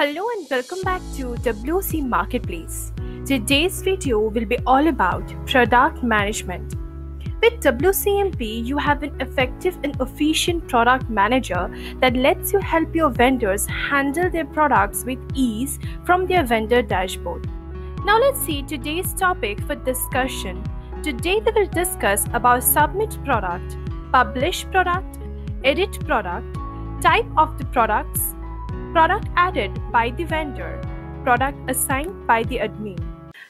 Hello and welcome back to WC Marketplace. Today's video will be all about product management. With WCMP, you have an effective and efficient product manager that lets you help your vendors handle their products with ease from their vendor dashboard. Now let's see today's topic for discussion. Today we will discuss about submit product, publish product, edit product, type of the products, product added by the vendor, product assigned by the admin.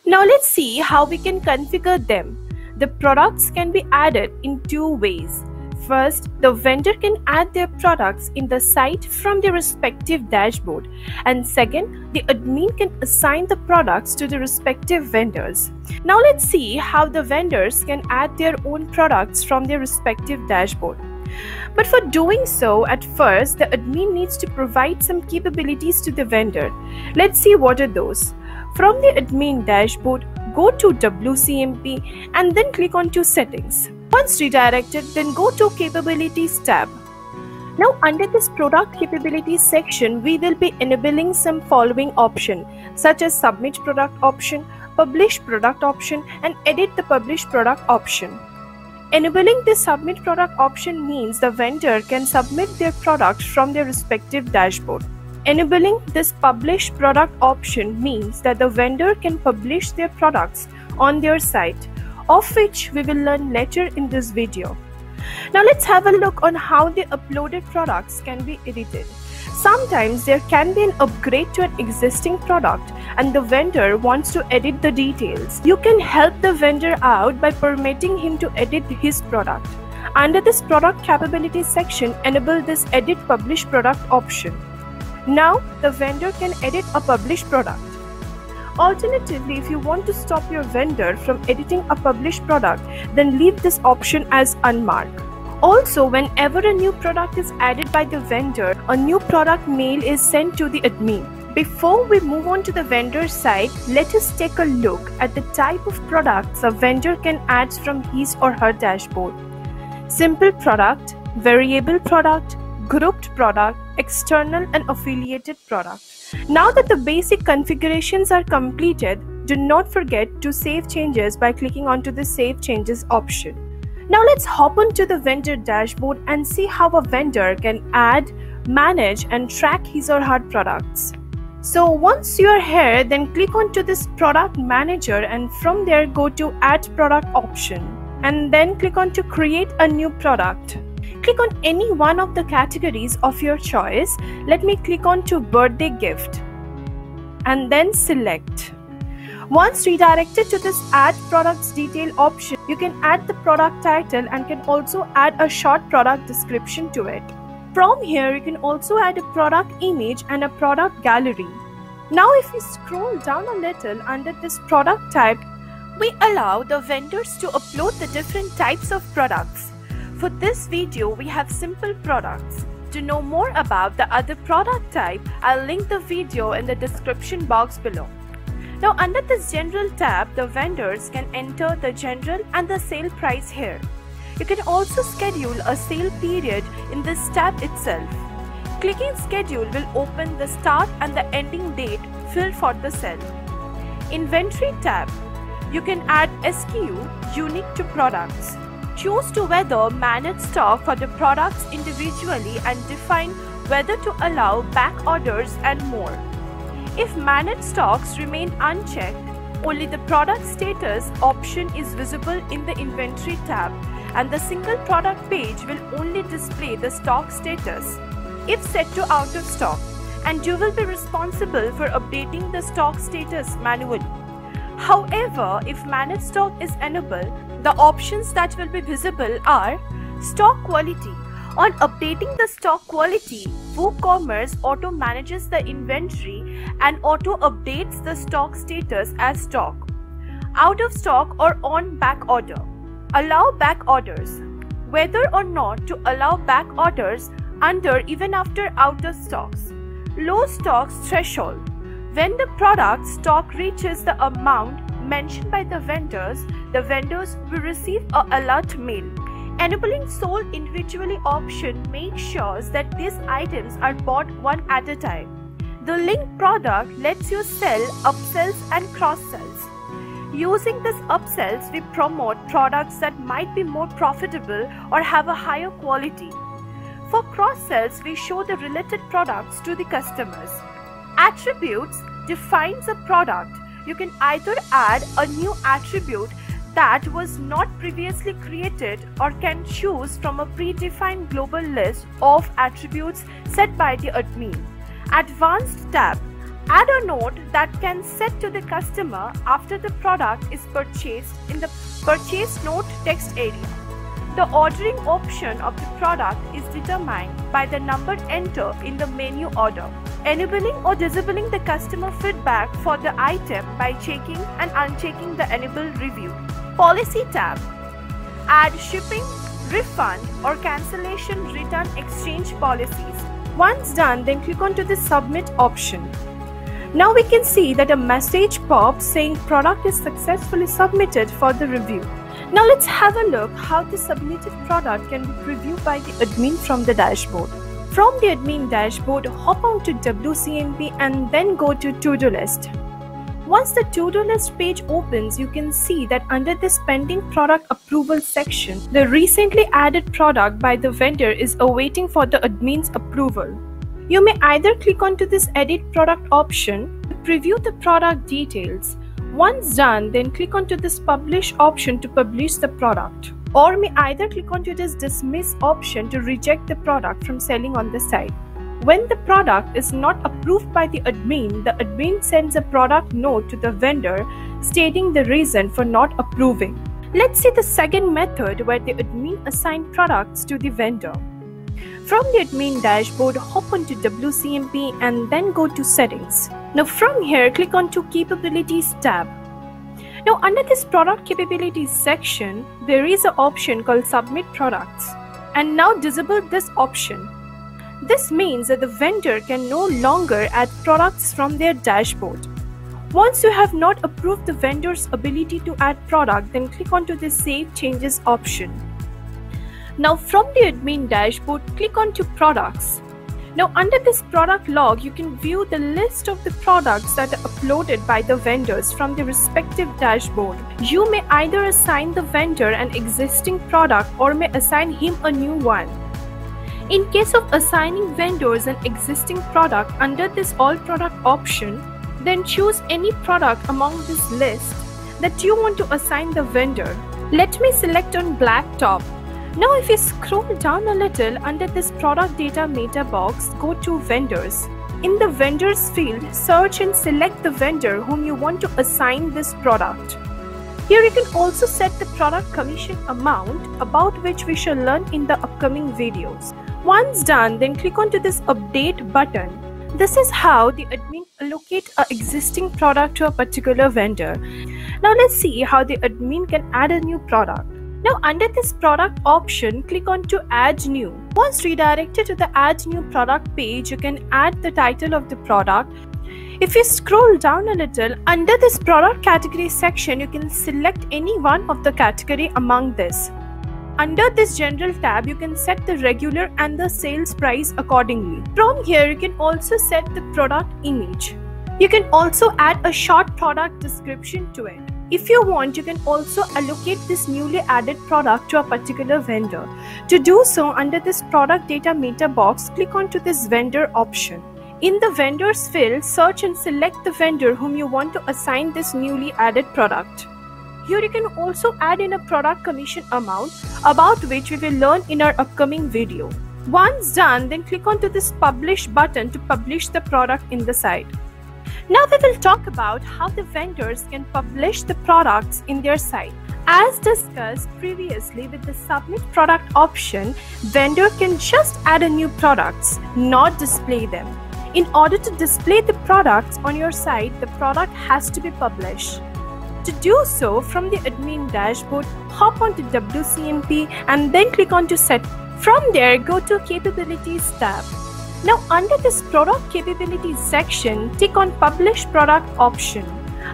Now let's see how we can configure them. The products can be added in two ways. First, the vendor can add their products in the site from their respective dashboard. And second, the admin can assign the products to the respective vendors. Now let's see how the vendors can add their own products from their respective dashboard. But for doing so, at first, the admin needs to provide some capabilities to the vendor. Let's see what are those. From the admin dashboard, go to WCMP and then click on to Settings. Once redirected, then go to Capabilities tab. Now under this Product Capabilities section, we will be enabling some following options such as Submit Product option, Publish Product option, and Edit the Publish Product option. Enabling this Submit Product option means the vendor can submit their products from their respective dashboard. Enabling this Publish Product option means that the vendor can publish their products on their site, of which we will learn later in this video. Now let's have a look on how the uploaded products can be edited. Sometimes there can be an upgrade to an existing product and the vendor wants to edit the details. You can help the vendor out by permitting him to edit his product. Under this Product Capabilities section, enable this Edit Publish Product option. Now the vendor can edit a published product. Alternatively, if you want to stop your vendor from editing a published product, then leave this option as unmarked. Also, whenever a new product is added by the vendor, a new product mail is sent to the admin. Before we move on to the vendor side, let us take a look at the type of products a vendor can add from his or her dashboard. Simple product, variable product, grouped product, external and affiliated product. Now that the basic configurations are completed, do not forget to save changes by clicking onto the Save Changes option. Now let's hop onto the vendor dashboard and see how a vendor can add, manage and track his or her products. So once you are here, then click onto this Product Manager and from there go to Add Product option and then click on to Create a New Product. Click on any one of the categories of your choice. Let me click on to Birthday Gift and then select. Once redirected to this Add Products Detail option, you can add the product title and can also add a short product description to it. From here, you can also add a product image and a product gallery. Now if we scroll down a little under this product type, we allow the vendors to upload the different types of products. For this video, we have simple products. To know more about the other product type, I'll link the video in the description box below. Now under this General tab, the vendors can enter the general and the sale price here. You can also schedule a sale period in this tab itself. Clicking Schedule will open the start and the ending date field for the sale. Inventory tab, you can add SKU unique to products. Choose to whether manage stock for the products individually and define whether to allow back orders and more. If managed stocks remain unchecked, only the product status option is visible in the Inventory tab and the single product page will only display the stock status if set to out of stock, and you will be responsible for updating the stock status manually. However, if managed stock is enabled, the options that will be visible are Stock Quality. On updating the stock quality, WooCommerce auto manages the inventory and auto updates the stock status as stock, out of stock or on back order. Allow back orders. Whether or not to allow back orders under even after out of stocks. Low stocks threshold. When the product stock reaches the amount mentioned by the vendors will receive an alert mail. Enabling sold individually option makes sure that these items are bought one at a time. The link product lets you sell upsells and cross-sells. Using these upsells, we promote products that might be more profitable or have a higher quality. For cross-sells, we show the related products to the customers. Attributes defines a product. You can either add a new attribute that was not previously created or can choose from a predefined global list of attributes set by the admin. Advanced tab. Add a note that can set to the customer after the product is purchased in the purchase note text area. The ordering option of the product is determined by the number entered in the menu order. Enabling or disabling the customer feedback for the item by checking and unchecking the enable review. Policy tab. Add shipping, refund or cancellation return exchange policies. Once done, then click on to the submit option. Now we can see that a message pops saying product is successfully submitted for the review. Now let's have a look how the submitted product can be previewed by the admin from the dashboard. From the admin dashboard, hop on to WCMP and then go to to-do list. Once the to-do list page opens, you can see that under this pending product approval section, the recently added product by the vendor is awaiting for the admin's approval. You may either click onto this edit product option to preview the product details. Once done, then click onto this publish option to publish the product. Or may either click onto this dismiss option to reject the product from selling on the site. When the product is not approved by the admin sends a product note to the vendor stating the reason for not approving. Let's see the second method where the admin assigns products to the vendor. From the admin dashboard, hop onto WCMP and then go to settings. Now from here, click on to capabilities tab. Now under this product capabilities section, there is an option called submit products. And now disable this option. This means that the vendor can no longer add products from their dashboard. Once you have not approved the vendor's ability to add product, then click onto the save changes option. Now from the admin dashboard, click on to products. Now under this product log, you can view the list of the products that are uploaded by the vendors from the respective dashboard. You may either assign the vendor an existing product or may assign him a new one. In case of assigning vendors an existing product under this all product option, then choose any product among this list that you want to assign the vendor. Let me select on black top. Now if you scroll down a little under this product data meta box, go to vendors. In the vendors field, search and select the vendor whom you want to assign this product. Here you can also set the product commission amount, about which we shall learn in the upcoming videos. Once done, then click onto this update button. This is how the admin allocate an existing product to a particular vendor. Now let's see how the admin can add a new product. Now under this product option, click on to add new. Once redirected to the add new product page, you can add the title of the product. If you scroll down a little, under this product category section, you can select any one of the category among this. Under this general tab, you can set the regular and the sales price accordingly. From here, you can also set the product image. You can also add a short product description to it. If you want, you can also allocate this newly added product to a particular vendor. To do so, under this product data meta box, click on to this vendor option. In the vendors field, search and select the vendor whom you want to assign this newly added product. Here you can also add in a product commission amount, about which we will learn in our upcoming video. Once done, then click on to this publish button to publish the product in the site. Now we will talk about how the vendors can publish the products in their site. As discussed previously with the submit product option, vendor can just add a new products, not display them. In order to display the products on your site, the product has to be published. To do so, from the admin dashboard, hop onto WCMP and then click on to set. From there, go to capabilities tab. Now under this product capabilities section, tick on publish product option.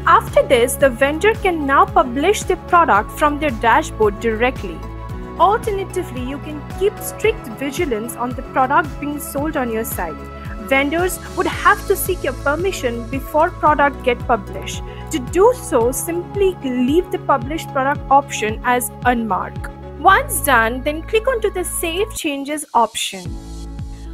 After this, the vendor can now publish the product from their dashboard directly. Alternatively, you can keep strict vigilance on the product being sold on your site. Vendors would have to seek your permission before product get published. To do so, simply leave the published product option as unmarked. Once done, then click onto the Save Changes option.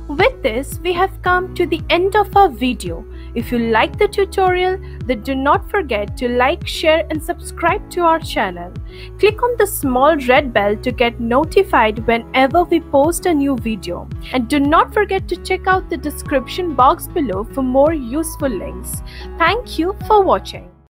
With this, we have come to the end of our video. If you like the tutorial, then do not forget to like, share and subscribe to our channel. Click on the small red bell to get notified whenever we post a new video. And do not forget to check out the description box below for more useful links. Thank you for watching.